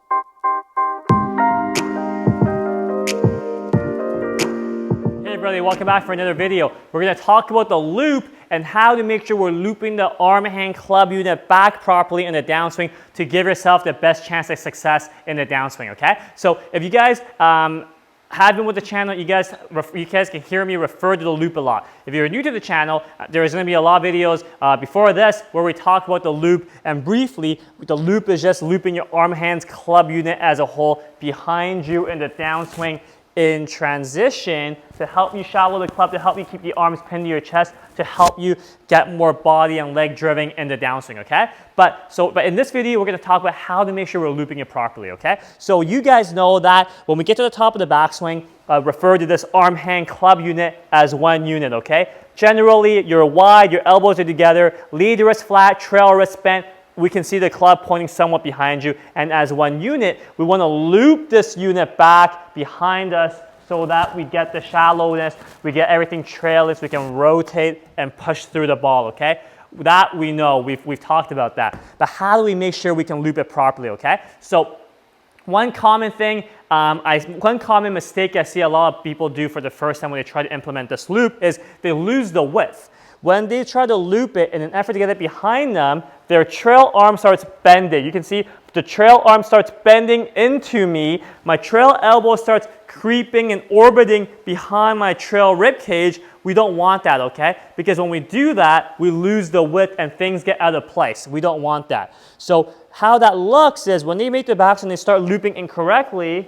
Hey everybody, welcome back for another video. We're going to talk about the loop and how to make sure we're looping the arm, hand, club unit back properly in the downswing to give yourself the best chance of success in the downswing, okay? So if you guys have been with the channel, you guys can hear me refer to the loop a lot. If you're new to the channel, there's going to be a lot of videos before this where we talk about the loop, and briefly, the loop is just looping your arm, hands, club unit as a whole behind you in the downswing in transition to help you shallow the club, to help you keep the arms pinned to your chest, to help you get more body and leg driven in the downswing, okay? But in this video, we're going to talk about how to make sure we're looping it properly, okay? So you guys know that when we get to the top of the backswing, refer to this arm, hand, club unit as one unit, okay? Generally, you're wide, your elbows are together, lead wrist flat, trail wrist bent. We can see the club pointing somewhat behind you, and as one unit, we want to loop this unit back behind us so that we get the shallowness, we get everything trailless, we can rotate and push through the ball, okay? That we know, we've talked about that. But how do we make sure we can loop it properly, okay? So one common thing, one common mistake I see a lot of people do for the first time when they try to implement this loop is they lose the width. When they try to loop it in an effort to get it behind them, their trail arm starts bending. You can see the trail arm starts bending into me. My trail elbow starts creeping and orbiting behind my trail rib cage. We don't want that, okay? Because when we do that, we lose the width and things get out of place. We don't want that. So how that looks is when they make the backs and they start looping incorrectly,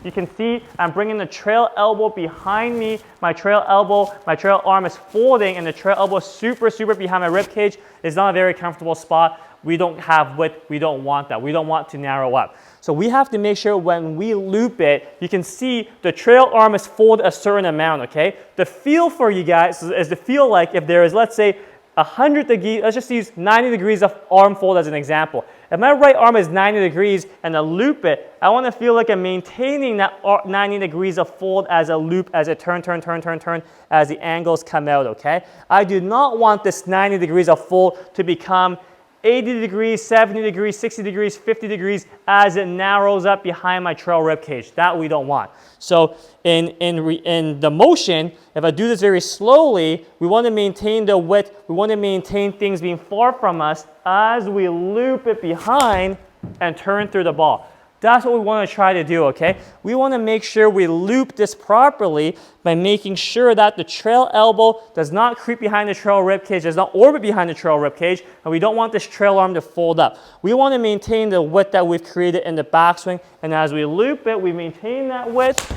you can see I'm bringing the trail elbow behind me. My trail arm is folding, and the trail elbow is super behind my rib cage. It's not a very comfortable spot. We don't have width. We don't want that. We don't want to narrow up. So we have to make sure when we loop it, you can see the trail arm is folded a certain amount, okay? The feel for you guys is to feel like if there is, let's say, 100 degrees, let's just use 90 degrees of arm fold as an example. If my right arm is 90 degrees and I loop it, I want to feel like I'm maintaining that 90 degrees of fold as a loop, as a turn, as the angles come out, okay? I do not want this 90 degrees of fold to become 80 degrees, 70 degrees, 60 degrees, 50 degrees as it narrows up behind my trail rib cage. That we don't want. So in the motion, if I do this very slowly, we want to maintain the width. We want to maintain things being far from us as we loop it behind and turn through the ball. That's what we want to try to do, okay? We want to make sure we loop this properly by making sure that the trail elbow does not creep behind the trail rib cage, does not orbit behind the trail rib cage, and we don't want this trail arm to fold up. We want to maintain the width that we've created in the backswing, and as we loop it, we maintain that width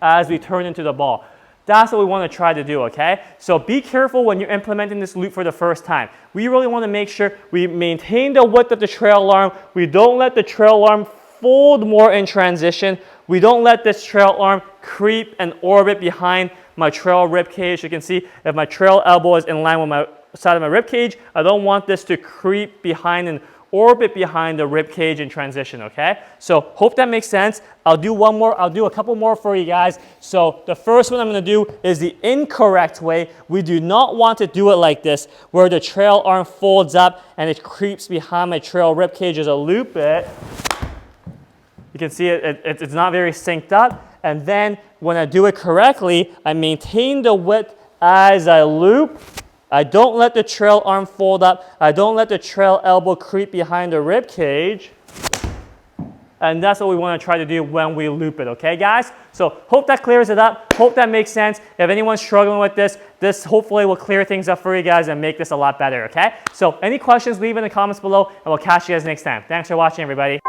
as we turn into the ball. That's what we want to try to do, okay? So be careful when you're implementing this loop for the first time. We really want to make sure we maintain the width of the trail arm. We don't let the trail arm fold more in transition. We don't let this trail arm creep and orbit behind my trail rib cage. You can see if my trail elbow is in line with my side of my rib cage, I don't want this to creep behind and orbit behind the rib cage in transition, okay? So hope that makes sense. I'll do one more. I'll do a couple more for you guys. So the first one I'm going to do is the incorrect way. We do not want to do it like this, where the trail arm folds up and it creeps behind my trail rib cage as I loop it. You can see it's not very synced up. And then when I do it correctly, I maintain the width as I loop. I don't let the trail arm fold up. I don't let the trail elbow creep behind the rib cage. And that's what we want to try to do when we loop it, okay, guys? So hope that clears it up. Hope that makes sense. If anyone's struggling with this hopefully will clear things up for you guys and make this a lot better, okay? So any questions, leave in the comments below, and we'll catch you guys next time. Thanks for watching, everybody.